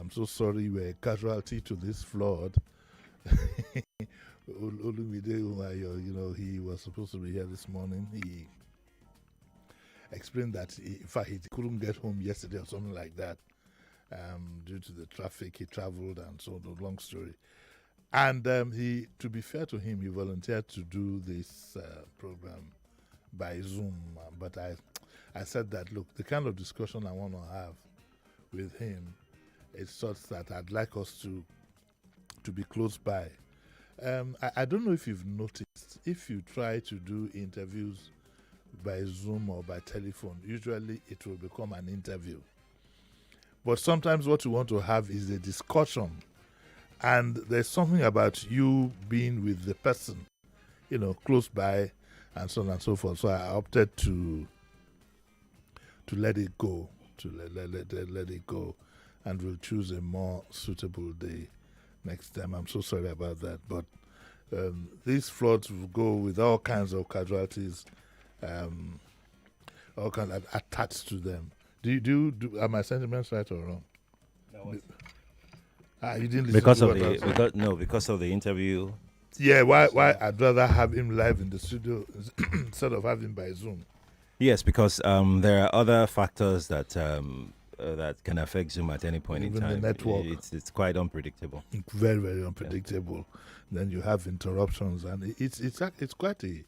I'm so sorry you were a casualty to this flood. Olumide Umayo, he was supposed to be here this morning. He explained that, in fact, he couldn't get home yesterday or something like that due to the traffic. He traveled and so on, long story. And to be fair to him, he volunteered to do this program by Zoom. But I said that, look, the kind of discussion I want to have with him is such that I'd like us to be close by. I don't know if you've noticed, if you try to do interviews by Zoom or by telephone, usually it will become an interview. But sometimes what you want to have is a discussion. And there's something about you being with the person, close by and so on and so forth. So I opted to let it go, let it go, and we'll choose a more suitable day next time. I'm so sorry about that. But these floods will go with all kinds of casualties, all kinds of attached to them. Are my sentiments right or wrong? No. You didn't listen because to of what I said? because of the interview. Yeah, why I'd rather have him live in the studio instead of having by Zoom. Yes, because there are other factors that can affect Zoom at any point Even in time. the network. It's quite unpredictable. Very, very unpredictable. Yeah. Then you have interruptions, and it's quite a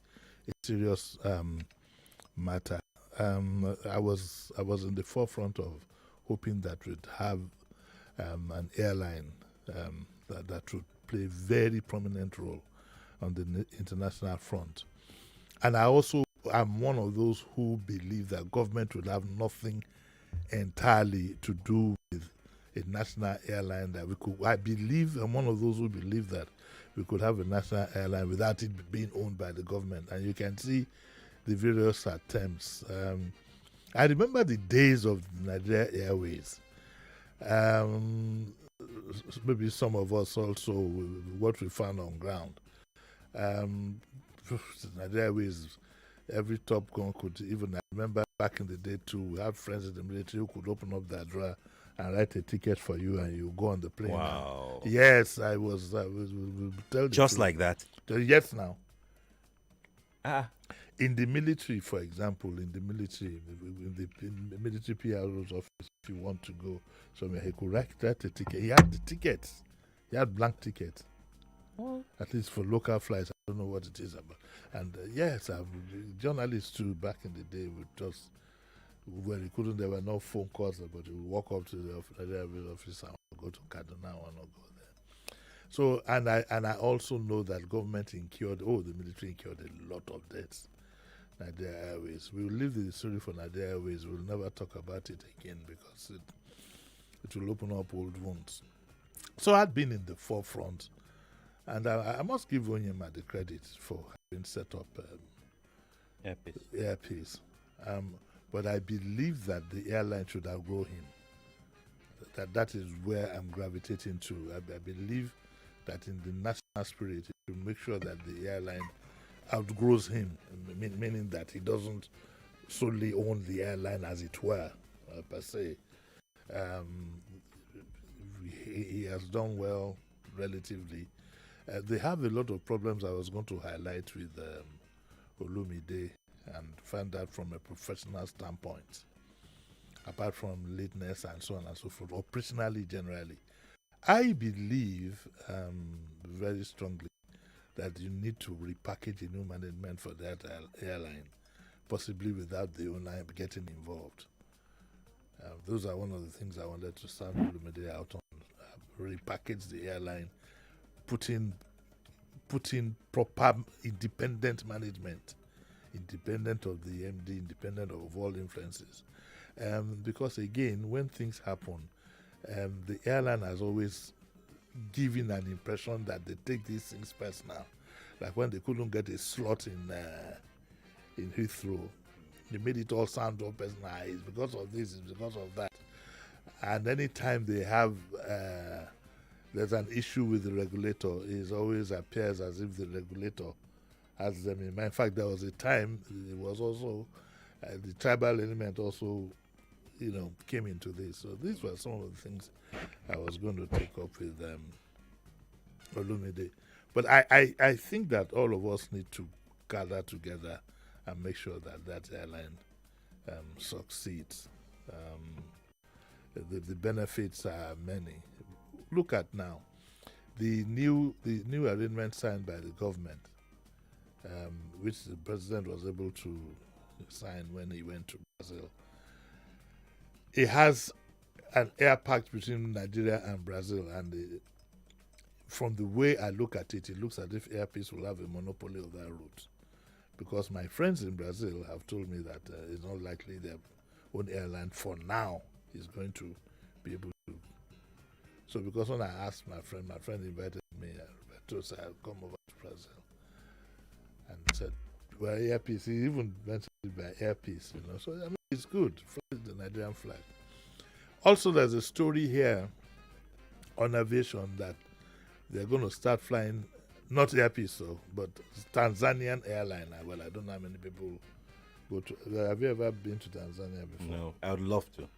serious matter. I was in the forefront of hoping that we'd have an airline that would play a very prominent role on the international front. And I'm one of those who believe that government will have nothing entirely to do with a national airline that we could. I'm one of those who believe that we could have a national airline without it being owned by the government. And you can see the various attempts. I remember the days of Nigeria Airways. Maybe some of us also, what we found on ground. Nigeria Airways, every Top Gun could even, I remember back in the day too, we had friends in the military who could open up their drawer and write a ticket for you and you go on the plane. Wow. Now. Yes, I was tell Just truth. like that. Yes, now. In the military, for example, in the military PRO's office, if you want to go somewhere, he could write a ticket. He had the tickets. He had blank tickets. At least for local flights. I don't know what it is about. And yes, journalists too, back in the day, would just, when he couldn't, there were no phone calls, but he would walk up to the office and go to Kaduna and not go there. So, and I also know that government the military incurred a lot of debts. Nigeria Airways. We will leave the story for Nigeria Airways. We'll never talk about it again because it will open up old wounds. So I'd been in the forefront, and I must give Onyema the credit for having set up Airpeace. But I believe that the airline should outgrow him. That is where I'm gravitating to. I believe that in the national spirit, it should make sure that the airline outgrows him, meaning that he doesn't solely own the airline, as it were, per se. He has done well relatively. They have a lot of problems I was going to highlight with Olumide and find out from a professional standpoint, apart from lateness and so on and so forth, operationally generally. I believe very strongly that you need to repackage a new management for that airline, possibly without the owner getting involved. Those are one of the things I wanted to sound Olumide out on. Repackage the airline, put in proper independent management, independent of the MD, independent of all influences. Because again, when things happen, the airline has always given an impression that they take these things personal. Like when they couldn't get a slot in Heathrow, they made it all sound all personal. It's because of this, it's because of that. And anytime they have there's an issue with the regulator, it always appears as if the regulator has them in mind. In fact, there was a time, it was also the tribal element also came into this. So these were some of the things I was going to take up with Olumide. But I think that all of us need to gather together and make sure that that airline succeeds. The benefits are many. Look at now the new arrangement signed by the government, which the president was able to sign when he went to Brazil. It has an air pact between Nigeria and Brazil, and from the way I look at it, it looks as if Air Peace will have a monopoly of that route. Because my friends in Brazil have told me that it's not likely their own airline for now is going to be able to. So because when I asked my friend invited me, Roberto said I'll come over to Brazil. And said, well, Air Peace, he even mentioned it by Air Peace, So, I mean, it's good, fly the Nigerian flag. Also, there's a story here on aviation that they're going to start flying, not Air Peace, but Tanzanian airline. Well, I don't know how many people go to. Have you ever been to Tanzania before? No, I would love to.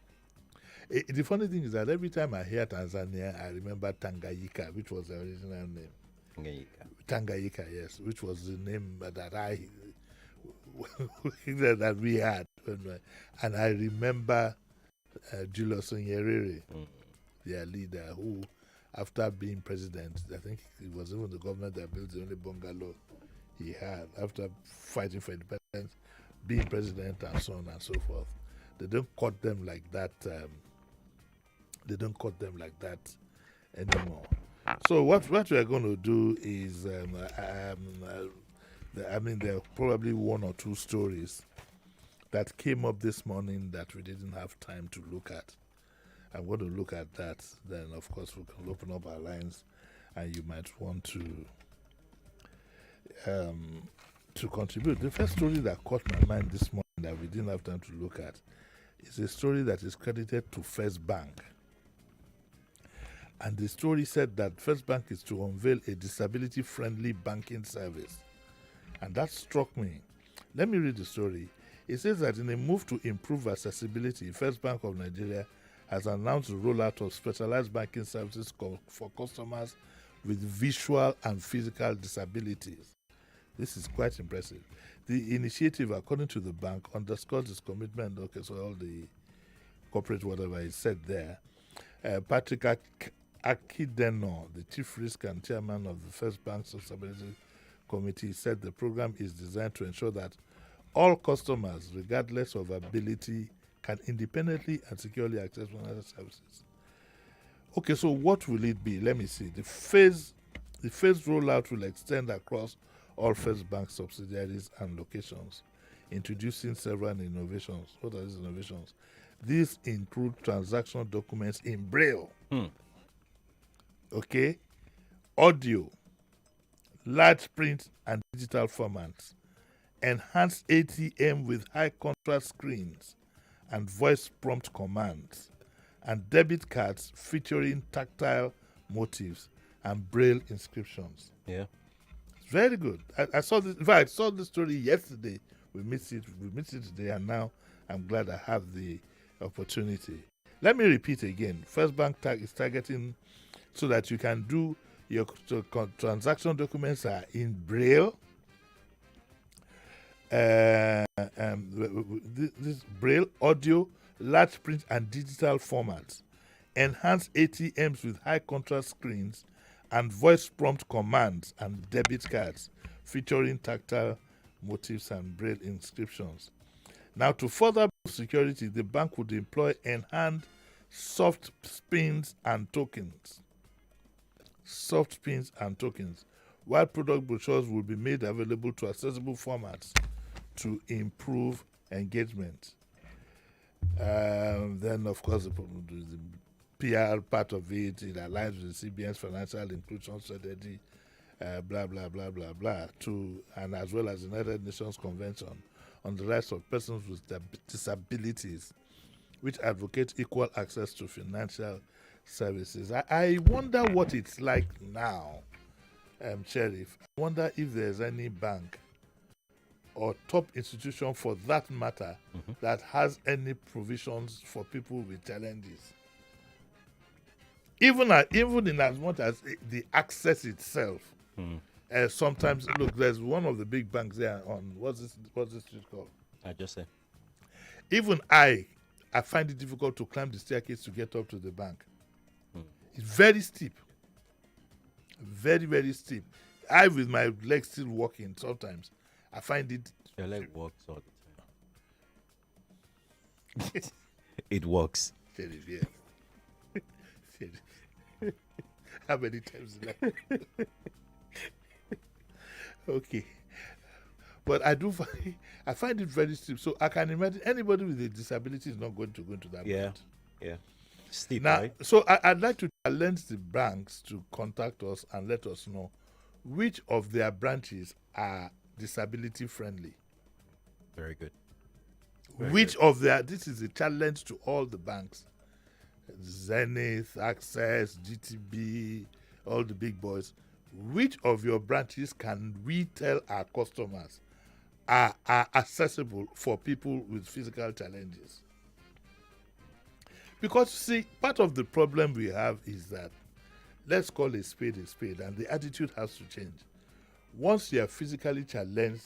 The funny thing is that every time I hear Tanzania, I remember Tanganyika, which was the original name. Tanganyika, yes, which was the name that that we had. And I remember Julius Nyerere, their leader, who, after being president, I think it was even the government that built the only bungalow he had, after fighting for independence, being president, and so on and so forth. They don't cut them like that. They don't cut them like that anymore. So what we are going to do is, there are probably one or two stories that came up this morning that we didn't have time to look at. I'm going to look at that. Then, of course, we can open up our lines, and you might want to contribute. The first story that caught my mind this morning that we didn't have time to look at is a story that is credited to First Bank. And the story said that First Bank is to unveil a disability-friendly banking service. And that struck me. Let me read the story. It says that in a move to improve accessibility, First Bank of Nigeria has announced the rollout of specialized banking services for customers with visual and physical disabilities. This is quite impressive. The initiative, according to the bank, underscores its commitment. Okay, so all the corporate whatever is said there. Patrick Akideno, the chief risk and chairman of the First Bank Sustainability Committee, said the program is designed to ensure that all customers, regardless of ability, can independently and securely access financial services. Okay, so what will it be? Let me see. The phased rollout will extend across all First Bank subsidiaries and locations, introducing several innovations. What are these innovations? These include transaction documents in Braille. Okay, audio, large print and digital formats, enhanced ATM with high contrast screens and voice prompt commands, and debit cards featuring tactile motifs and Braille inscriptions. Yeah. Very good. I saw this. In fact, I saw the story yesterday. We missed it today, and now I'm glad I have the opportunity. Let me repeat again. First Bank is targeting so that you can do your transaction documents are in Braille. This Braille, audio, large print and digital formats, enhanced ATMs with high contrast screens, and voice prompt commands and debit cards featuring tactile motifs and Braille inscriptions. Now, to further security, the bank would employ enhanced soft pins and tokens. While product brochures will be made available to accessible formats to improve engagement. Then, of course, the PR part of it aligns with the CBN's financial inclusion strategy, blah, blah, blah, blah, blah, and as well as the United Nations Convention on the Rights of Persons with Disabilities, which advocate equal access to financial services. I wonder what it's like now, Sheriff. I wonder if there's any bank or top institution for that matter that has any provisions for people with challenges. Even in as much as the access itself. Sometimes, look, there's one of the big banks there on what's this street called? I just say. Even I find it difficult to climb the staircase to get up to the bank. It's very steep. Very, very steep. I, with my legs still walking sometimes, I find it. Your leg works all the time. It works. Sheriff, yeah. Sheriff. How many times did Okay. But I find it very steep. So I can imagine anybody with a disability is not going to go into that point. Yeah. Steep, Now, right? so I'd like to challenge the banks to contact us and let us know which of their branches are disability friendly. Very good. This is a challenge to all the banks. Zenith, Access, GTB, all the big boys. Which of your branches can we tell our customers are accessible for people with physical challenges? Because, see, part of the problem we have is that, let's call a spade, and the attitude has to change. Once you are physically challenged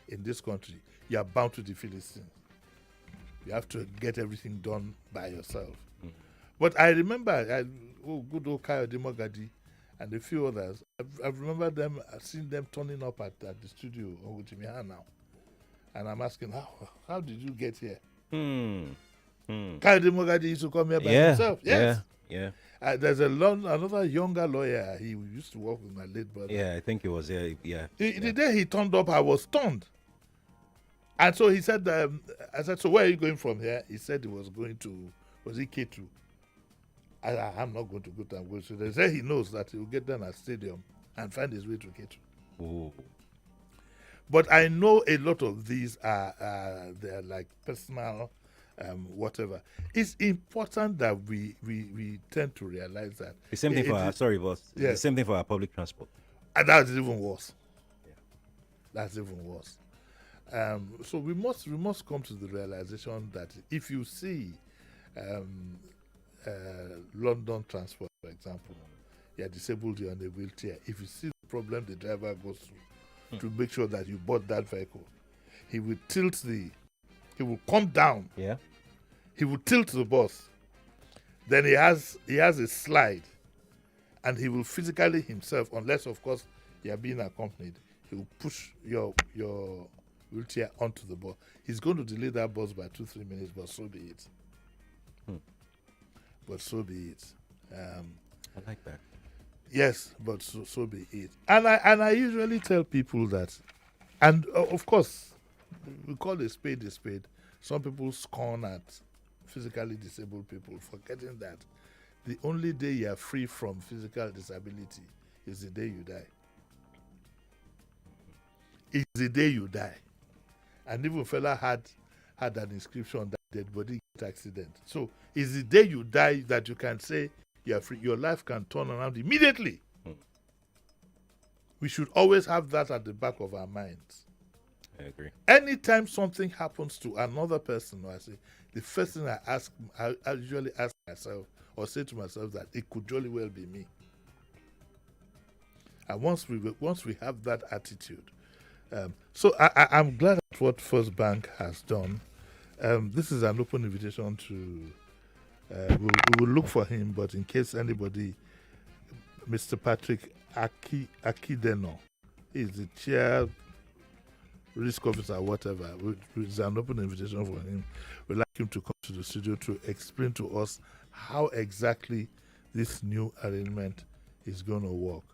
in this country, you are bound to the Philistines. You have to get everything done by yourself. But I remember, good old Kayode Mogadi and a few others, I remember them, I've seen them turning up at the studio with me now. And I'm asking, how did you get here? Kayode Mogadi used to come here by himself. Yes. Yeah. There's another younger lawyer. He used to work with my late brother. Yeah, I think it was. Yeah. The day he turned up, I was stunned. And so he said, I said, so where are you going from here? He said he was going to, was it K2? I'm not going to go to Angola. So they say he knows that he will get down at stadium and find his way to K2. Ooh. But I know a lot of these they're like personal, whatever. It's important that we tend to realize that. The same thing for our, sorry, boss. Yeah. The same thing for our public transport. And that's even worse. Yeah. That's even worse. So we must come to the realization that if you see London transport, for example, you're disabled, you're on a wheelchair. If you see the problem the driver goes through to make sure that you bought that vehicle, he will come down. Yeah. He will tilt the bus. Then he has a slide, and he will physically himself, unless of course you are being accompanied, he will push your wheelchair onto the bus. He's going to delay that bus by 2-3 minutes, but so be it. But so be it. I like that. Yes, but so be it. And I usually tell people that, and of course, we call a spade a spade. Some people scorn at physically disabled people, forgetting that the only day you are free from physical disability is the day you die. It's the day you die. And even fella had an inscription that dead body accident. So it's the day you die that you can say you are free. Your life can turn around immediately. We should always have that at the back of our minds. I agree. Anytime something happens to another person, the first thing I usually ask myself or say to myself that it could jolly well be me. And once we have that attitude, so I'm glad at what First Bank has done. This is an open invitation to. We will look for him, but in case anybody, Mr. Patrick Akideno is the chair, risk officer, whatever. It's an open invitation for him. We'd like him to come to the studio to explain to us how exactly this new arrangement is going to work.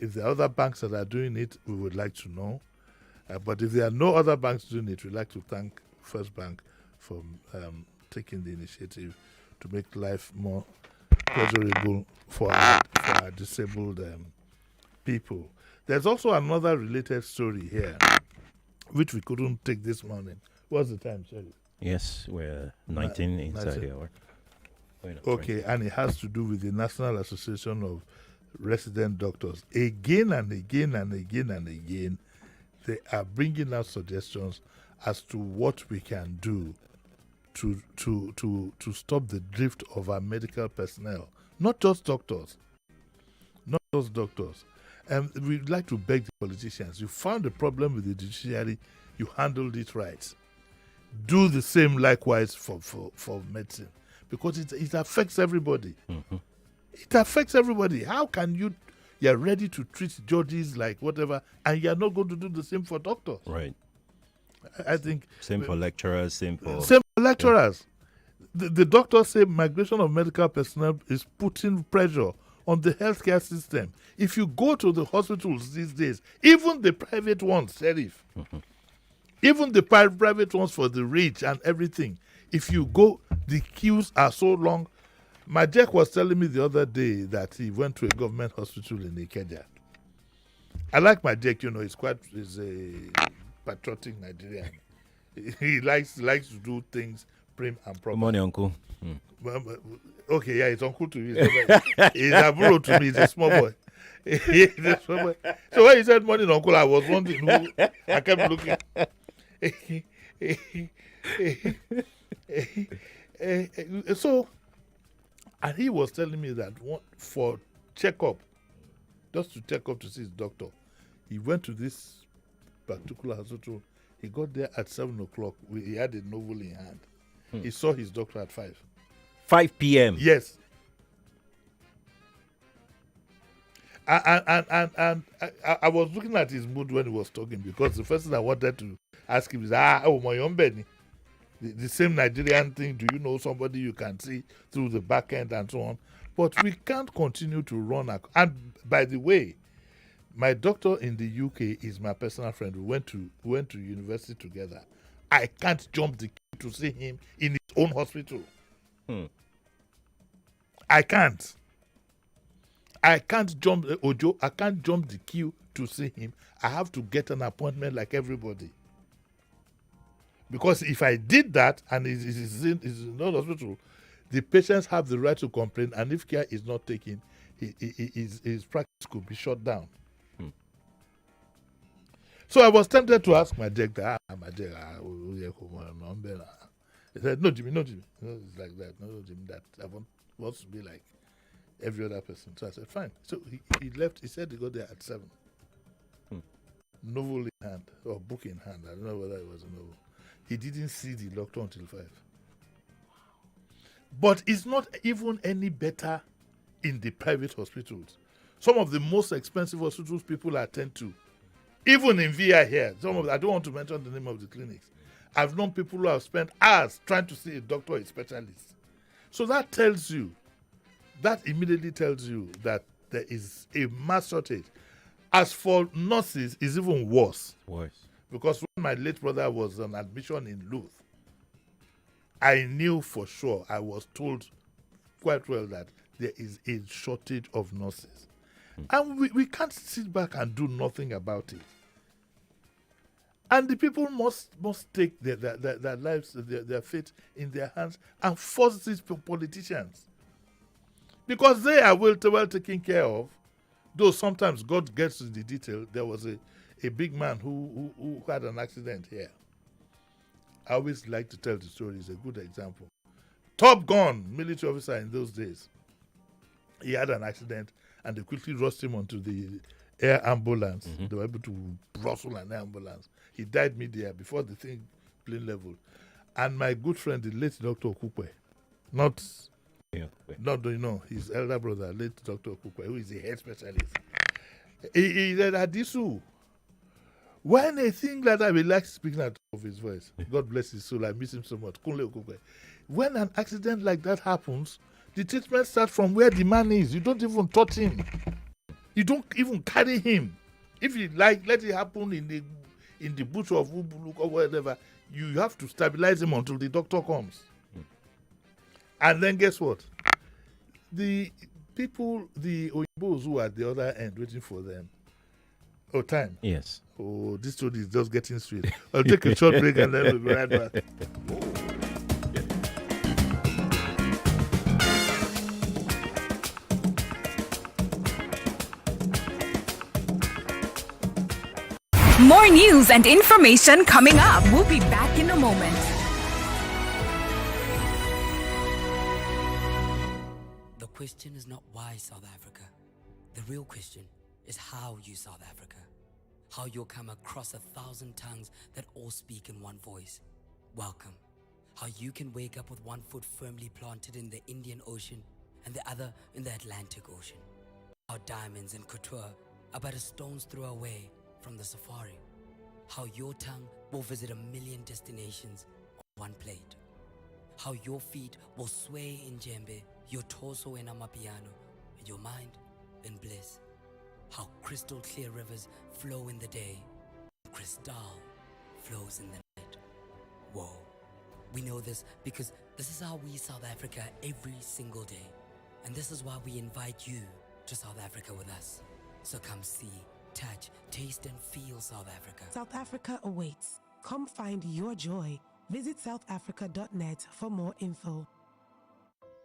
If there are other banks that are doing it, we would like to know. But if there are no other banks doing it, we'd like to thank First Bank for taking the initiative to make life more pleasurable for our disabled people. There's also another related story here, which we couldn't take this morning. What's the time, sorry? Yes, we're 19 inside the hour. Okay, and it has to do with the National Association of Resident Doctors. Again and again and again and again, they are bringing out suggestions as to what we can do to stop the drift of our medical personnel, not just doctors, not just doctors. And we'd like to beg the politicians, you found a problem with the judiciary, you handled it right. Do the same likewise for medicine, because it affects everybody. Mm-hmm. It affects everybody. How can you're ready to treat judges like whatever, and you're not going to do the same for doctors? Right. I think Same for lecturers, same for lecturers. Yeah. The doctors say migration of medical personnel is putting pressure on the healthcare system. If you go to the hospitals these days, even the private ones, Sheriff, even the private ones for the rich and everything, if you go, the queues are so long. My Jack was telling me the other day that he went to a government hospital in Ikeja. I like my Jack, he's a patriotic Nigerian. He likes to do things prim and proper. Good morning, uncle. Okay, yeah, it's uncle to you. He's a bro to me. He's a small boy. So when he said morning, uncle, I was wondering who. I kept looking. So, and he was telling me that for checkup, just to check up to see his doctor, he went to this particular hospital. He got there at 7 o'clock. He had a novel in hand. He saw his doctor at 5. 5 p.m. Yes. And I was looking at his mood when he was talking, because the first thing I wanted to ask him is, my young Benny, the same Nigerian thing. Do you know somebody you can see through the back end and so on? But we can't continue to run. And by the way, my doctor in the UK is my personal friend. We went to university together. I can't jump the queue to see him in his own hospital. I can't jump Ojo. I can't jump the queue to see him. I have to get an appointment like everybody. Because if I did that and he's in another hospital, the patients have the right to complain, and if care is not taken, his practice could be shut down. So I was tempted to ask my director, he said, no, Jimmy. No, it's like that. No, Jimmy, that I want to be like every other person. So I said, fine. So he left. He said he got there at 7. Novel in hand, or book in hand. I don't know whether it was a novel. He didn't see the doctor until 5. But it's not even any better in the private hospitals. Some of the most expensive hospitals people attend to, even in VI here, I don't want to mention the name of the clinics. I've known people who have spent hours trying to see a doctor or a specialist. So that immediately tells you that there is a mass shortage. As for nurses, it's even worse. Because when my late brother was on admission in Louth, I knew for sure, I was told quite well that there is a shortage of nurses. And we can't sit back and do nothing about it. And the people must take their lives, their fate in their hands and force these politicians. Because they are well taken care of, though sometimes God gets to the detail. There was a big man who had an accident here. I always like to tell the story. It's a good example. Top Gun, military officer in those days. He had an accident and they quickly rushed him onto the air ambulance. They were able to rustle an ambulance. He died mid-air before the thing plane level. And my good friend, the late Dr. Okukwe, his elder brother, late Dr. Okukwe, who is a head specialist. He said, Adisu, when a thing like that, we like speaking out of his voice. God bless his soul. I miss him so much. Kunle Okukwe. When an accident like that happens, the treatment starts from where the man is. You don't even touch him. You don't even carry him. If you let it happen in the bush of Ubuluk or whatever, you have to stabilize him until the doctor comes. And then guess what? The people, the Oyinbos who are at the other end waiting for them. Oh, time. Yes. Oh, this story is just getting sweet. I'll take a short break and then we'll be right back. More news and information coming up. We'll be back in a moment. The question is not why South Africa. The real question is how you South Africa. How you'll come across 1,000 tongues that all speak in one voice. Welcome. How you can wake up with one foot firmly planted in the Indian Ocean and the other in the Atlantic Ocean. How diamonds and couture are but a stone's throw away from the safari. How your tongue will visit 1,000,000 destinations on one plate. How your feet will sway in djembe, your torso in amapiano, and your mind in bliss. How crystal clear rivers flow in the day, crystal flows in the night. Whoa. We know this because this is how we South Africa every single day. And this is why we invite you to South Africa with us. So come see, touch, taste and feel South Africa. South Africa awaits. Come find your joy. Visit southafrica.net for more info.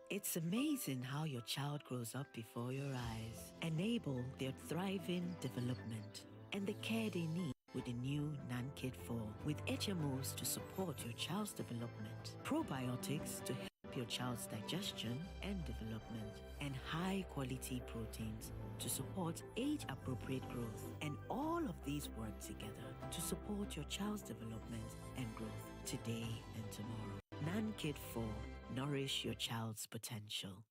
It's amazing how your child grows up before your eyes. Enable their thriving development and the care they need with the new NanKid 4 with HMOs to support your child's development, probiotics to help your child's digestion and development, and high-quality proteins to support age-appropriate growth. And all of these work together to support your child's development and growth today and tomorrow. NanKid 4. Nourish your child's potential.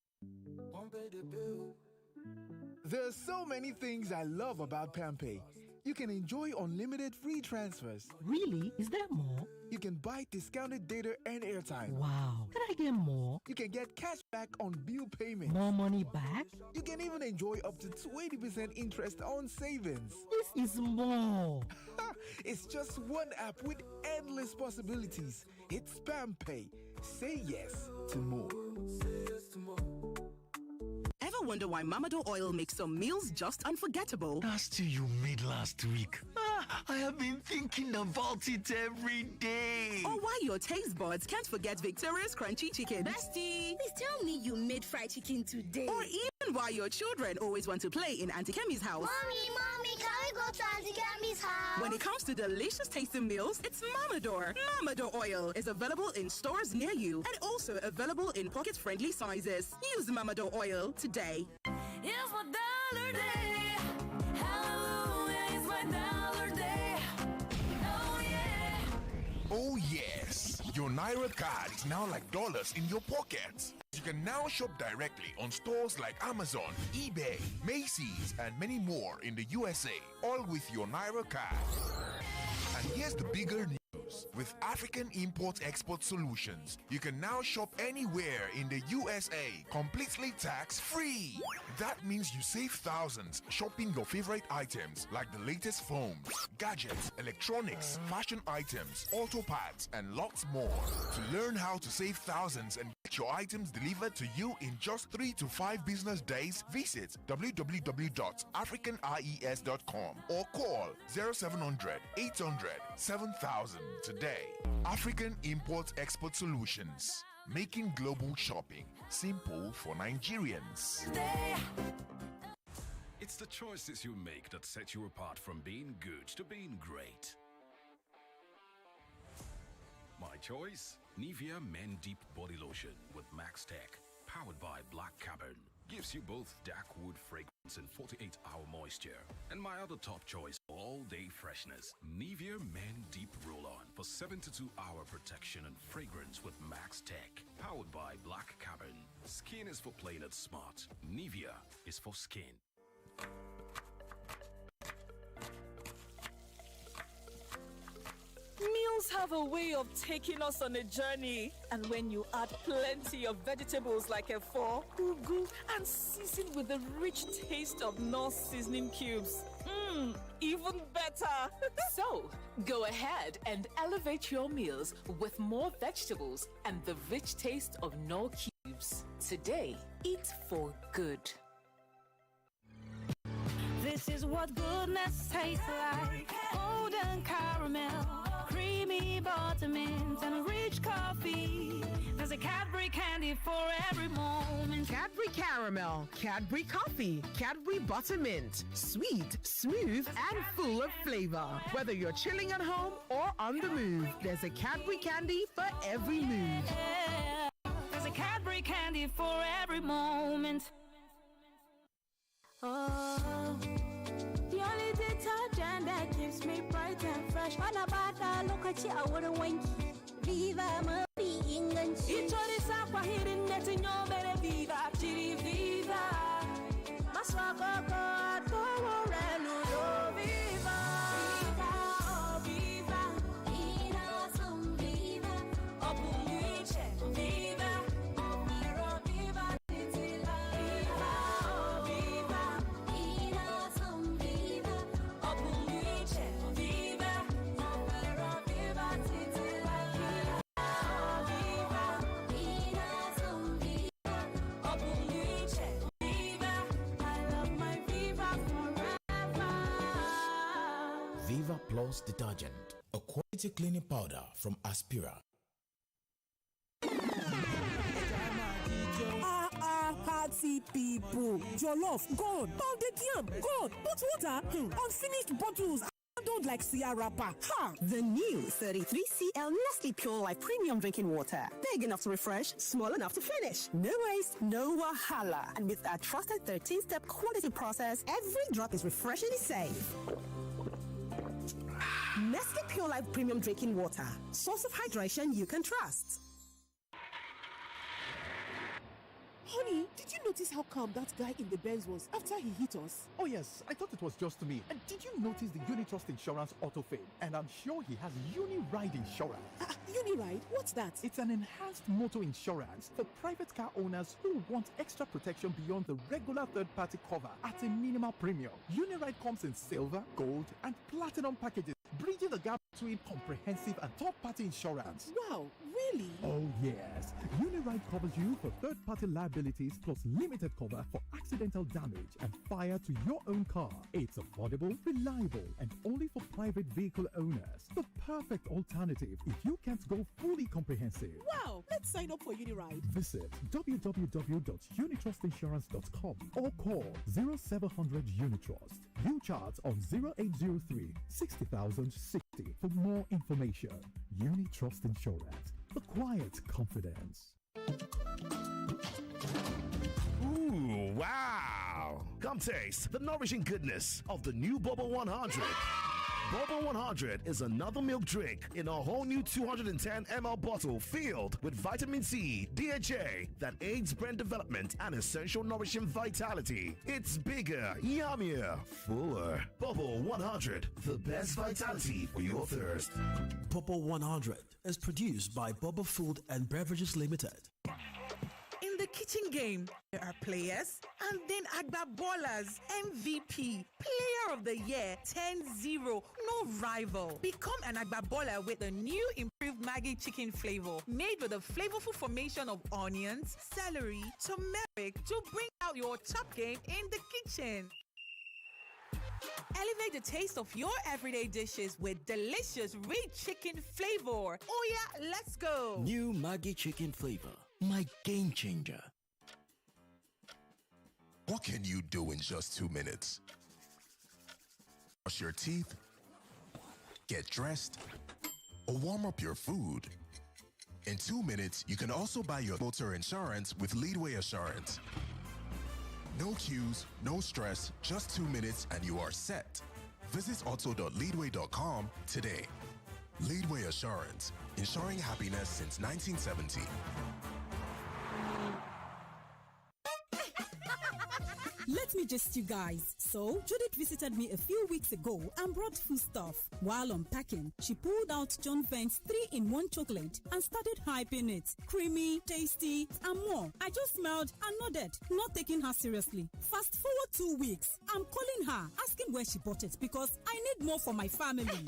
There are so many things I love about PamPay. You can enjoy unlimited free transfers. Really? Is there more? You can buy discounted data and airtime. Wow. Can I get more? You can get cash back on bill payments. More money back? You can even enjoy up to 20% interest on savings. This is more. It's just one app with endless possibilities. It's PamPay. Say yes to more. Ever wonder why Mamador oil makes some meals just unforgettable? That stew you made last week. I have been thinking about it every day. Or why your taste buds can't forget Victoria's crunchy chicken. Bestie, please tell me you made fried chicken today. Or even why your children always want to play in Auntie Kemi's house. Mommy, can we go to Auntie Kemi's house? When it comes to delicious tasting meals, it's Mamador. Mamador oil is available in stores near you and also available in pocket-friendly sizes. Use Mamador oil today. It's my dollar day. Hallelujah, it's my dollar day. Oh yeah. Oh yes, your Naira card is now like dollars in your pocket. You can now shop directly on stores like Amazon, eBay, Macy's, and many more in the USA, all with your Naira card. And here's the bigger news. With African Import-Export Solutions, you can now shop anywhere in the USA, completely tax-free. That means you save thousands shopping your favorite items like the latest phones, gadgets, electronics, fashion items, auto parts, and lots more. To learn how to save thousands and get your items delivered to you in just 3 to 5 business days, visit www.africanies.com or call 0700 800 7000 today. African Import-Export Solutions, making global shopping simple for Nigerians. It's the choices you make that set you apart from being good to being great. My choice? Nivea Men Deep Body Lotion with Max Tech, powered by Black Carbon. Gives you both dark wood fragrance and 48-hour moisture. And my other top choice, all-day freshness. Nivea Men Deep Roll-On for 72-hour protection and fragrance with Max Tech, powered by Black Carbon. Skin is for playing it smart. Nivea is for skin. Meals have a way of taking us on a journey, and when you add plenty of vegetables like efo, ugu, and season with the rich taste of North seasoning cubes, even better. So, go ahead and elevate your meals with more vegetables and the rich taste of Knorr cubes. Today, eat for good. This is what goodness tastes like. Golden caramel. creamy buttermint and rich coffee. There's a Cadbury candy for every moment. Cadbury Caramel, Cadbury Coffee, Cadbury Buttermint. Sweet, smooth, and full of flavor. Whether you're chilling at home or on the move, there's a Cadbury candy for every mood. There's a Cadbury candy for every moment. Oh, the only detergent that keeps me bright and fresh. When I buy look at you, I wouldn't wink. Viva Marie England. It's all this aqua hidden net in your belly. Viva, chiri, viva. Maswako, go, Renudo, viva. Viva, oh, viva. Viva, some viva. Opuliche, viva. Omero, viva, titila. Viva, oh, viva. Viva, some viva. Opuliche, viva. Omero, viva, titila. Viva Plus detergent, a quality cleaning powder from Aspira. Party people, jollof gone, pounded yam gone, but water, unfinished bottles. Don't like Sia wrapper. Ha! The new 33cl Nestle Pure Life Premium Drinking Water. Big enough to refresh, small enough to finish. No waste, no wahala. And with our trusted 13-step quality process, every drop is refreshingly safe. Nestle Pure Life Premium Drinking Water. Source of hydration you can trust. Honey, did you notice how calm that guy in the Benz was after he hit us? Oh yes, I thought it was just me. And did you notice the Unitrust Insurance Auto Fame? And I'm sure he has Uniride Insurance. Uniride? What's that? It's an enhanced motor insurance for private car owners who want extra protection beyond the regular third-party cover at a minimal premium. Uniride comes in silver, gold, and platinum packages, bridging the gap between comprehensive and third-party insurance. Wow, really? Oh yes. Uniride covers you for third-party liabilities plus limited cover for accidental damage and fire to your own car. It's affordable, reliable, and only for private vehicle owners. The perfect alternative if you can't go fully comprehensive. Wow, let's sign up for Uniride. Visit www.unitrustinsurance.com or call 0700 Unitrust. You chart on 0803 60060 for more information. Unitrust Insurance. The quiet confidence. Ooh, wow! Come taste the nourishing goodness of the new Bubble 100. Bubble 100 is another milk drink in a whole new 210 ml bottle filled with vitamin C, DHA that aids brain development and essential nourishing vitality. It's bigger, yummier, fuller. Bubble 100, the best vitality for your thirst. Bubble 100 is produced by Bubble Food and Beverages Limited. In the kitchen game, there are players and then Agba Ballers, MVP, Player of the Year, 10-0, no rival. Become an Agba Baller with the new improved Maggi chicken flavor, made with a flavorful formation of onions, celery, turmeric to bring out your top game in the kitchen. Elevate the taste of your everyday dishes with delicious rich chicken flavor. Oh yeah, let's go. New Maggi chicken flavor, my game changer. What can you do in just 2 minutes? Brush your teeth, get dressed, or warm up your food. In 2 minutes, you can also buy your motor insurance with Leadway Assurance. No queues, no stress, just 2 minutes and you are set. Visit auto.leadway.com today. Leadway Assurance, ensuring happiness since 1970. Let me just you guys. So, Judith visited me a few weeks ago and brought food stuff. While unpacking, she pulled out John Vent's 3-in-1 chocolate and started hyping it. Creamy, tasty, and more. I just smiled and nodded, not taking her seriously. Fast forward 2 weeks, I'm calling her, asking where she bought it because I need more for my family.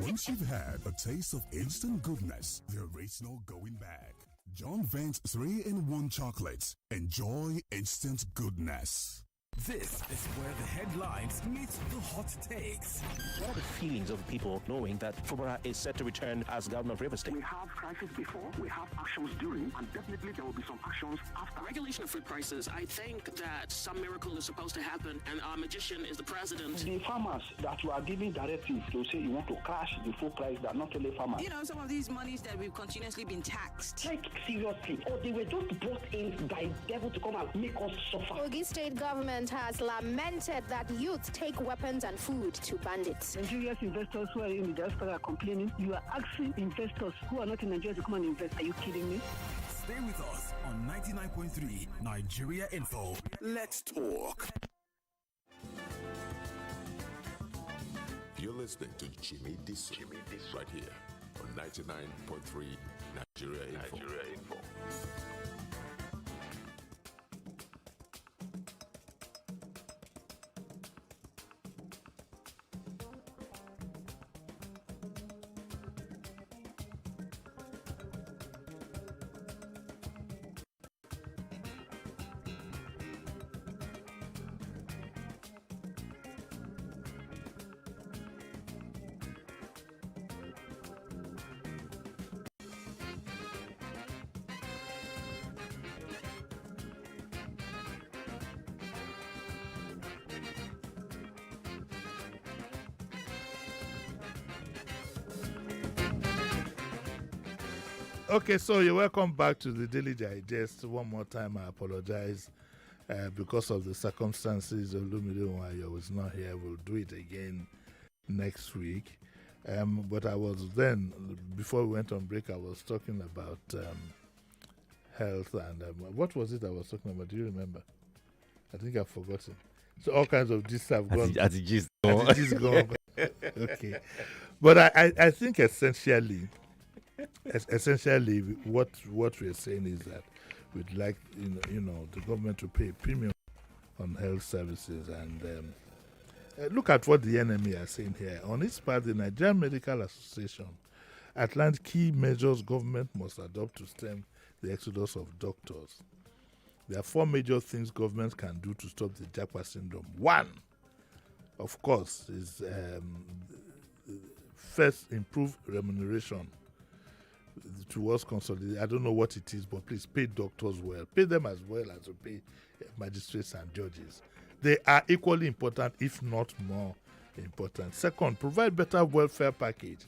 Once you've had a taste of instant goodness, there is no going back. John Vent's 3-in-1 chocolates. Enjoy instant goodness. This is where the headlines meet the hot takes. What are the feelings of people knowing that Fubara is set to return as governor of Rivers State? We have crisis before, we have actions during, and definitely there will be some actions after. Regulation of food prices, I think that some miracle is supposed to happen, and our magician is the president. The farmers that you are giving directives to say you want to crash the food price, that not only farmers. You know, some of these monies that we've continuously been taxed. Like, seriously. Or they were just brought in by devil to come and make us suffer. Kogi state government has lamented that youth take weapons and food to bandits. Nigeria's investors who are in the diaspora are complaining. You are asking investors who are not in Nigeria to come and invest. Are you kidding me? Stay with us on 99.3 Nigeria Info. Let's talk. You're listening to Jimmy Disso right here on 99.3 Nigeria Info. Okay, so you're welcome back to the Daily Digest. One more time, I apologize because of the circumstances. Olumide Nwayo was not here. We'll do it again next week. But I was then, before we went on break, I was talking about health and what was it I was talking about? Do you remember? I think I've forgotten. So all kinds of this have gone. As it is gone. Okay. But I think essentially what we're saying is that we'd like the government to pay a premium on health services and look at what the enemy are saying here. On its part, the Nigerian Medical Association outlined key measures government must adopt to stem the exodus of doctors. There are 4 major things government can do to stop the Japa syndrome. One, of course, is first improve remuneration towards consolidation. I don't know what it is, but please pay doctors well. Pay them as well as you pay magistrates and judges. They are equally important, if not more important. Second, provide better welfare package.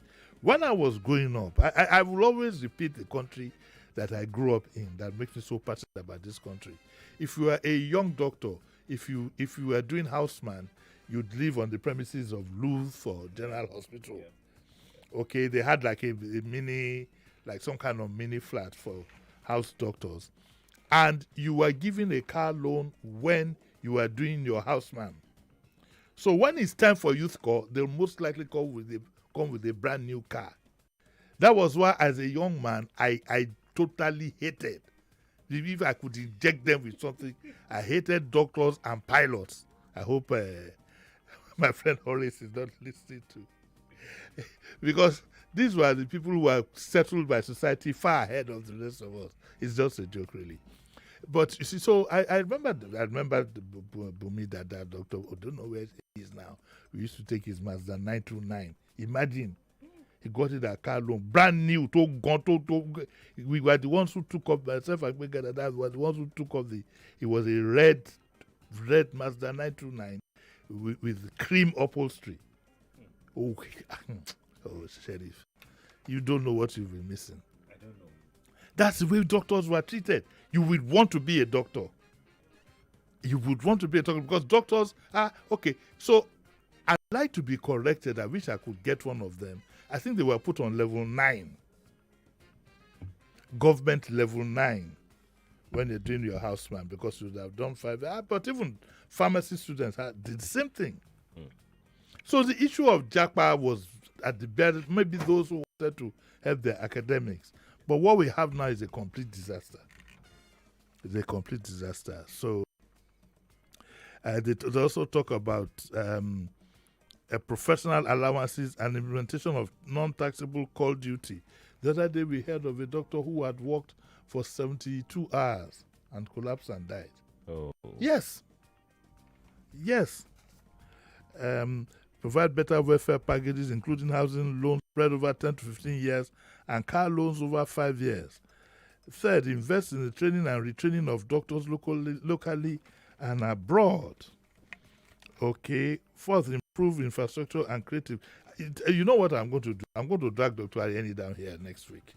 When I was growing up, I will always repeat the country that I grew up in that makes me so passionate about this country. If you are a young doctor, if you were doing houseman, you'd live on the premises of Luth or General Hospital. Yeah. Okay, they had like a mini, like some kind of mini flat for house doctors. And you were given a car loan when you were doing your houseman. So when it's time for youth call, they'll most likely come with a brand new car. That was why, as a young man, I totally hated. If I could inject them with something, I hated doctors and pilots. I hope my friend Horace is not listening to. Because these were the people who were settled by society far ahead of the rest of us. It's just a joke, really. But you see, so I remember Bumi Dada, doctor, I don't know where he is now. We used to take his Mazda 929. Imagine, he got it at car loan, brand new. We were the ones who took up, myself and Megada, that were the ones who took up it was a red Mazda 929 with cream upholstery. Oh, Sheriff, you don't know what you've been missing. I don't know. That's the way doctors were treated. You would want to be a doctor. You would want to be a doctor because doctors are, okay, so I'd like to be corrected. I wish I could get one of them. I think they were put on level 9. Government level 9 when you're doing your houseman because you would have done 5. But even pharmacy students did the same thing. So the issue of JAPA was at the best, maybe those who wanted to help their academics. But what we have now is a complete disaster. It's a complete disaster. So they also talk about professional allowances and implementation of non-taxable call duty. The other day we heard of a doctor who had worked for 72 hours and collapsed and died. Oh. Yes. Yes. Provide better welfare packages, including housing loans spread over 10 to 15 years and car loans over 5 years. Third, invest in the training and retraining of doctors locally and abroad. Okay. Fourth, improve infrastructure and creative. You know what I'm going to do? I'm going to drag Dr. Ayeni down here next week.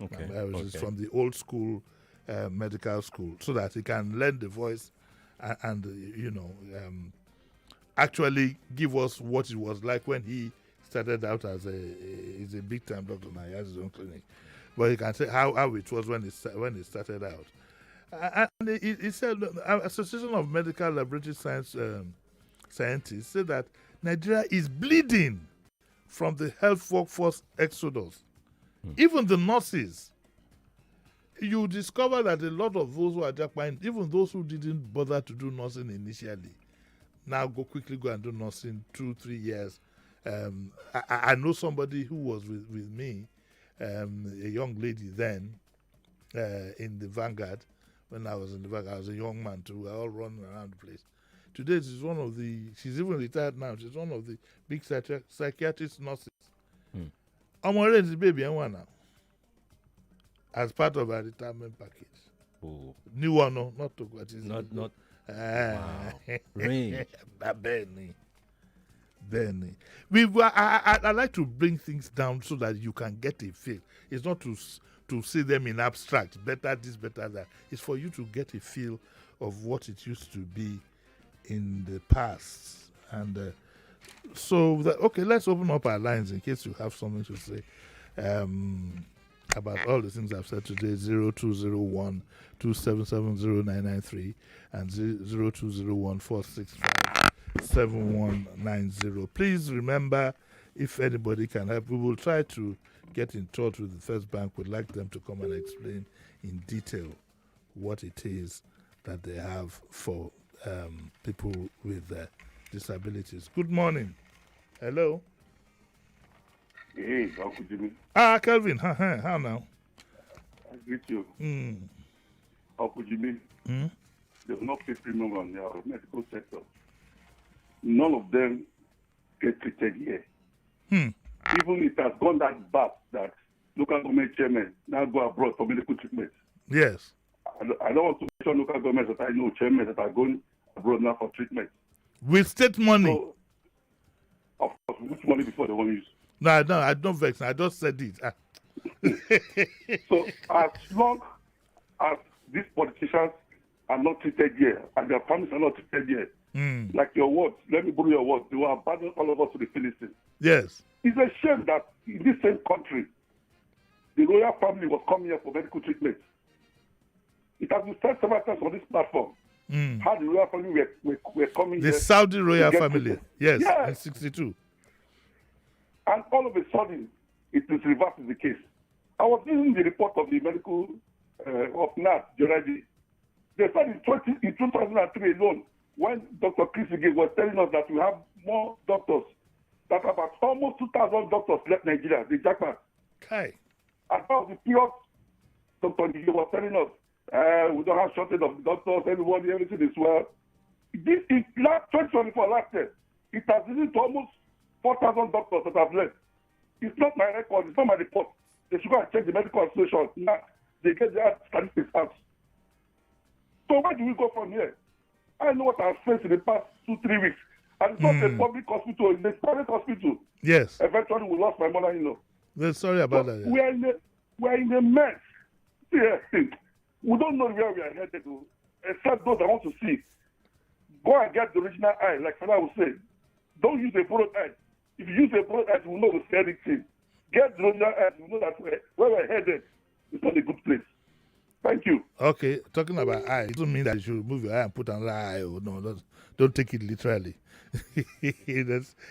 Okay. Which is from the old school medical school, so that he can learn the voice and actually give us what it was like when he started out as he's a big time doctor now. He has his own clinic, but he can say how it was when he started out. And he said, Association of Medical Laboratory Scientists said that Nigeria is bleeding from the health workforce exodus. Even the nurses, you discover that a lot of those who are Japan, even those who didn't bother to do nursing initially, now quickly go and do nursing 2-3 years. I know somebody who was with me, a young lady then, in the Vanguard. When I was in the Vanguard, I was a young man too. We were all running around the place. Today, she's even retired now. She's one of the big psychiatrist nurses. I'm already the baby and one now. As part of our retirement package. Oh. New one, no, not to what is not. Wow. Rain. Benny. I like to bring things down so that you can get a feel. It's not to see them in abstract, better this, better that. It's for you to get a feel of what it used to be in the past. And okay, let's open up our lines in case you have something to say about all the things I've said today. 0201 2770993 and 0201 465 7190. Please remember, if anybody can help, we will try to get in touch with the First Bank. We'd like them to come and explain in detail what it is that they have for people with disabilities. Good morning. Hello. Hey, Uncle Jimmy. Kelvin. How now? I greet you. Uncle Jimmy. They will not pay premium on their medical sector. None of them get treated here. Even it has gone that bad that local government chairmen now go abroad for medical treatment. Yes. I don't want to mention local governments that I know, chairmen that are going abroad now for treatment. With state money? So, of course, which money before they want to use? No, I don't vex. I just said it. So as long as these politicians are not treated here and their families are not treated here, like your words, let me borrow your words, they will abandon all of us to the Philistines. Yes. It's a shame that in this same country, the royal family was coming here for medical treatment. It has been said several times on this platform how the royal family were coming here. The Saudi royal family, yes, yes, in 62. And all of a sudden, it is reversed in the case. I was reading the report of the medical of NAS, Joradi. They said in 2003 alone, when Dr. Chris Ige was telling us that we have more doctors, that about almost 2,000 doctors left Nigeria, the jackpot. Okay. And that was the period Dr. Ige was telling us, we don't have shortage of doctors, everybody, everything is well. This is last 2024, last year, it has risen to almost 4,000 doctors that have left. It's not my record, it's not my report. They should go and check the medical association. Now, they get their statistics out. So where do we go from here? I know what I've faced in the past 2-3 weeks. And it's not a public hospital, it's a private hospital. Yes. Eventually, we lost my mother-in-law. Well, sorry about that. Yeah. We're in a mess. Yeah, we don't know where we are headed to, except those that want to see. Go and get the original eye, like Fela would say. Don't use a borrowed eye. If you use a borrowed eye, you will know the scary thing. Get the original eye, you will know that where we're headed is not a good place. Thank you. Okay, talking about eye, it doesn't mean that you should move your eye and put another eye. Oh, no, don't take it literally. He's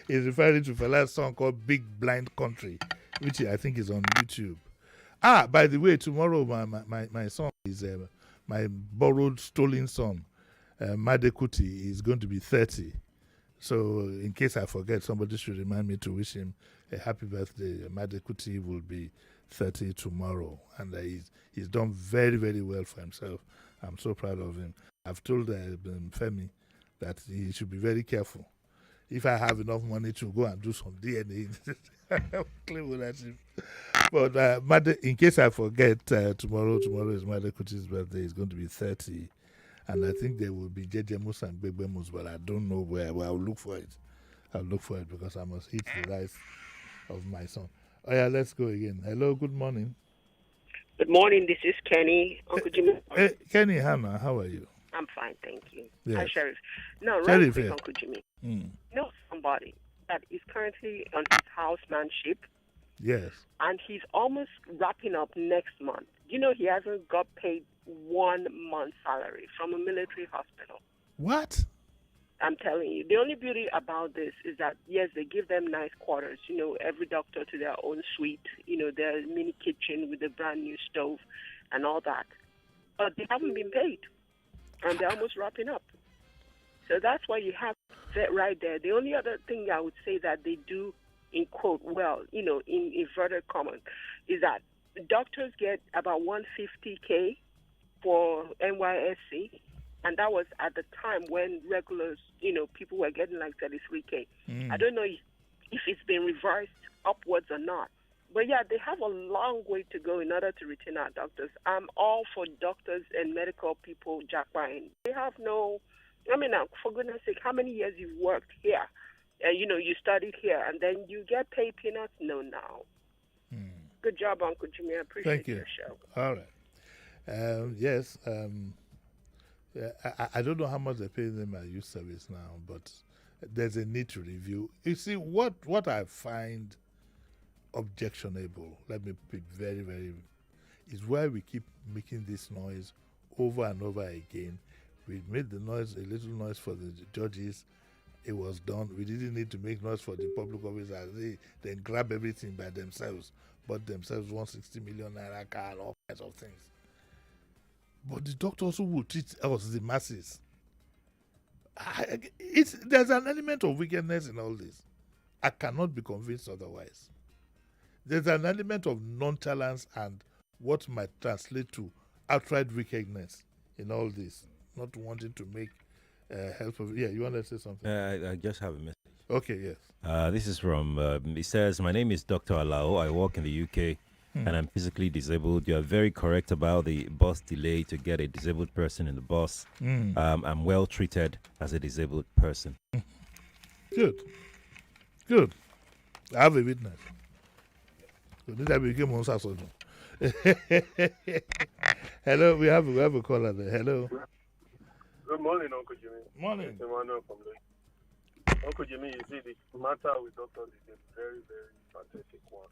referring to Fela's song called Big Blind Country, which I think is on YouTube. By the way, tomorrow my son is my borrowed, stolen son, Madekuti, is going to be 30. So in case I forget, somebody should remind me to wish him a happy birthday. Madekuti will be 30 tomorrow, and he's done very, very well for himself. I'm so proud of him. I've told Femi that he should be very careful. If I have enough money to go and do some DNA, claim ownership. But in case I forget, tomorrow is Mother Kuti's birthday. It's going to be 30. And I think there will be Jejemus and Bebemus, but I don't know where. Well, I'll look for it. Because I must eat the rice of my son. Oh, yeah, let's go again. Hello, good morning. Good morning, this is Kenny. Uncle Jimmy. Hey, Kenny Hannah, how are you? I'm fine, thank you. Yes. Hi, Sheriff. No, Sheriff, quick, yeah. Uncle Jimmy. Mm. Know somebody that is currently on his housemanship, Yes. and he's almost wrapping up next month. You know, he hasn't got paid 1 month's salary from a military hospital. What? I'm telling you. The only beauty about this is that, yes, they give them nice quarters. You know, every doctor to their own suite. You know, their mini kitchen with a brand new stove and all that. But they haven't been paid. And they're almost wrapping up. So that's why you have that right there. The only other thing I would say that they do, in quote, well, you know, in inverted commas, is that doctors get about $150K for NYSC. And that was at the time when regulars, you know, people were getting like 33K. I don't know if it's been reversed upwards or not. But yeah, they have a long way to go in order to retain our doctors. I'm all for doctors and medical people jackpotting. They have no, I mean, for goodness sake, how many years you've worked here? You know, you studied here, and then you get paid peanuts? No, now. Good job, Uncle Jimmy. I appreciate Thank you. your show. All right. Yes. I don't know how much they pay them at youth service now, but there's a need to review. You see, what I find objectionable, let me be very, very, is why we keep making this noise over and over again. We made the noise, a little noise for the judges. It was done. We didn't need to make noise for the public officers. They then grab everything by themselves, bought themselves 160 million naira car and all kinds of things. But the doctors who will treat us, the masses, there's an element of wickedness in all this. I cannot be convinced otherwise. There's an element of nonchalance and what might translate to outright wickedness in all this. Not wanting to make help of. Yeah, you want to say something? I just have a message. Okay, yes. This is from. It says, "My name is Dr. Alao. I work in the UK, and I'm physically disabled. You are very correct about the bus delay to get a disabled person in the bus. I'm well treated as a disabled person." Good. I have a witness. So this time we became on Saturday. Hello, we have a caller there. Hello. Good morning, Uncle Jimmy. Morning. It's Emmanuel from Lake. Uncle Jimmy, you see, the matter with doctors is a very, very pathetic one.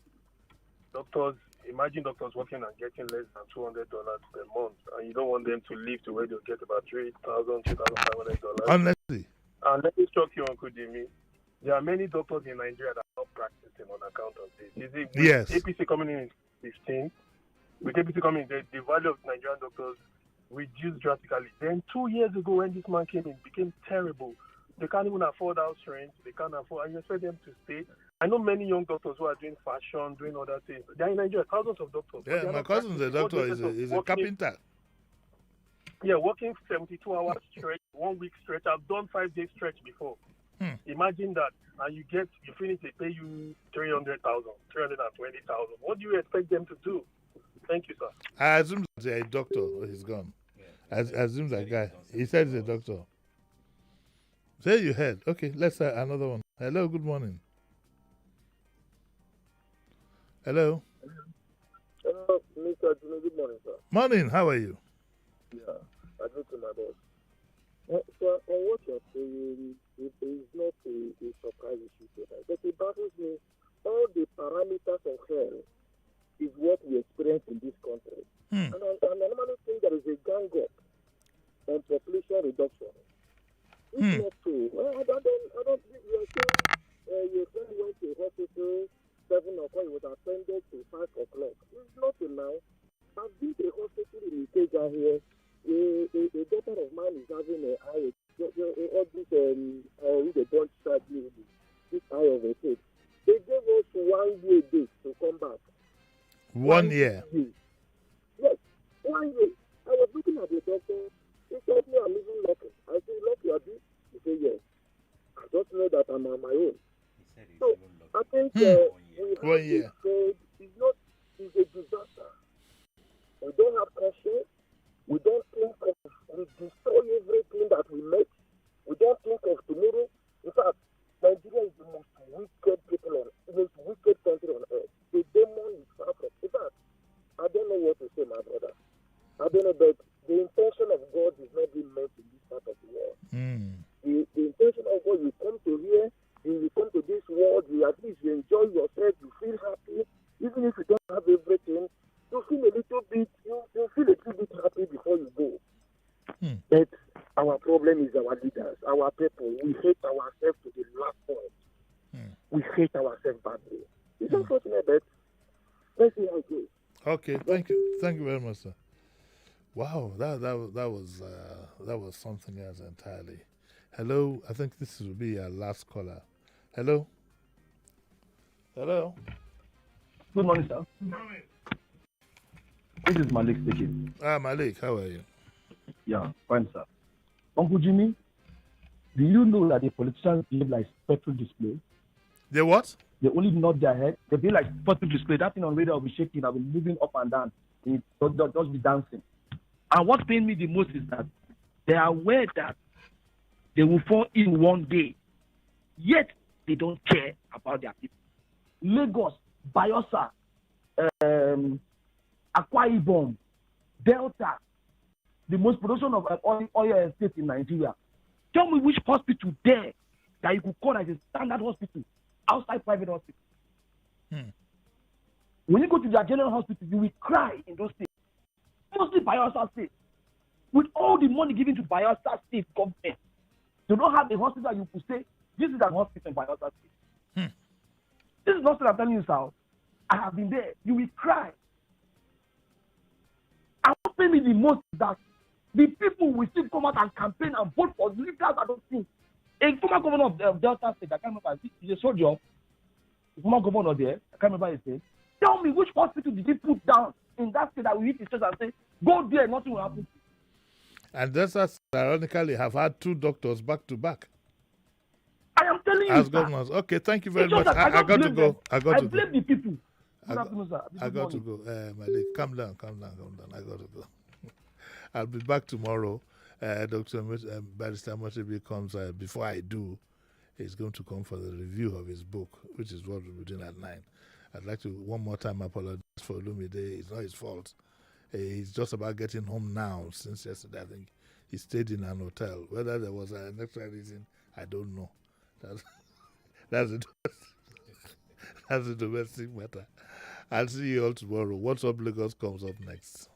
Doctors, imagine doctors working and getting less than $200 per month, and you don't want them to live to where they'll get about $3,000, $2,500. Honestly. And let me shock you, Uncle Jimmy. There are many doctors in Nigeria that are not practicing on account of this. You see, with Yes. APC coming in 15, with APC coming in, the value of Nigerian doctors reduced drastically. Then 2 years ago, when this man came in, it became terrible. They can't even afford house rent. They can't afford, and you expect them to stay. I know many young doctors who are doing fashion, doing other things. They're in Nigeria, thousands of doctors. Yeah, my cousin's a doctor. He's a carpenter. Yeah, working 72 hours stretch, 1 week stretch. I've done 5 days stretch before. Imagine that, and you finish, they pay you 300,000, 320,000. What do you expect them to do? Thank you, sir. I assume that they're a doctor. Oh, he's gone. I assume that guy. He said he's a doctor. Say you heard. Okay, let's start another one. Hello, good morning. Hello. Hello, Mr. Jimmy. Good morning, sir. Morning, how are you? Yeah, I go to my boss. So, on what you're saying, it is not a surprise issue. But it baffles me. All the parameters of health is what we experience in this country. And I normally think there is a gang up on population reduction. It's not true. I don't think you are saying your friend went to hospital 7 o'clock, he was attended to 5 o'clock. It's not enough. I've been to a hospital in Ikeja here. A daughter of mine is having an eye, all this, with a bunch of this eye of a kid. They gave us 1 year date to come back. 1 year? Yes, 1 year. I was looking at the doctor. He told me I'm even lucky. I said, lucky, Abi. He on my own. So I think we have this trade is a disaster. We don't have conscience. We don't think of, we destroy everything that we make. We don't think of tomorrow. In fact, Nigeria is the most wicked country on earth. The demon is far from. In fact, I don't know what to say, my brother. I don't know, but the intention of God is not being met in this part of the world. The intention of God, you come to here, you come to this world, you at least you enjoy yourself, you feel happy, even if you don't have everything, you feel a little bit, you feel a little bit happy before you go. But our problem is our leaders, our people. We hate ourselves to the last point. We hate ourselves badly. It's unfortunate, but let's see how it goes. Okay, thank you very much, sir. Wow, that was something else entirely. Hello, I think this will be our last caller. Hello. Hello. Good morning, sir. Good morning. This is Malik speaking. Malik, how are you? Yeah, fine, sir. Uncle Jimmy, do you know that the politicians behave like spectral display? They what? They only nod their head. They behave like spectral display. That thing on radio will be shaking. I'll be moving up and down. It just be dancing. And what pains me the most is that they are aware that they will fall in one day, yet they don't care about their people. Lagos, Bayelsa, Akwa Ibom, Delta, the most production of oil estate in Nigeria. Tell me which hospital there that you could call as a standard hospital outside private hospital. When you go to their general hospital, you will cry in those states. Mostly Bayelsa State. With all the money given to Bayelsa State government, they don't have a hospital you could say, this is an hospital in Bayelsa State. This is not what I'm telling you, sir. I have been there. You will cry. And what pains me the most is that the people will still come out and campaign and vote for leaders I don't think. A former governor of Delta State, I can't remember, he's a soldier. The former governor there, I can't remember his name. Tell me which hospital did he put down in that state that will hit his chest and say, go there, nothing will happen. And that's us, ironically, have had 2 doctors back to back. I am telling you, as governors. Okay, thank you very much. I got to go. I blame the people. I got to go. Malik, calm down. I got to go. I'll be back tomorrow. Dr. Barrister Motebi comes. Before I do, he's going to come for the review of his book, which is what we'll be doing at 9. I'd like to one more time apologize for Olumide. It's not his fault. He's just about getting home now. Since yesterday, I think he stayed in an hotel. Whether there was an extra reason, I don't know. That's the domestic matter. I'll see you all tomorrow. What's Up Lagos comes up next.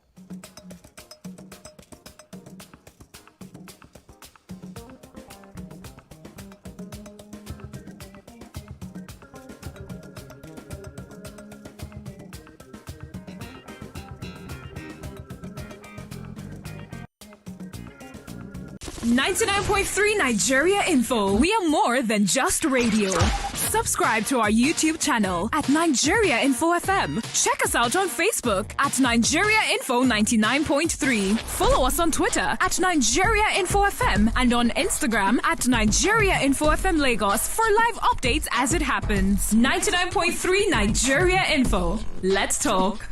.3 Nigeria Info. We are more than just radio. Subscribe to our YouTube channel at Nigeria Info FM. Check us out on Facebook at Nigeria Info 99.3. Follow us on Twitter at Nigeria Info FM and on Instagram at Nigeria Info FM Lagos for live updates as it happens. 99.3 Nigeria Info. Let's talk.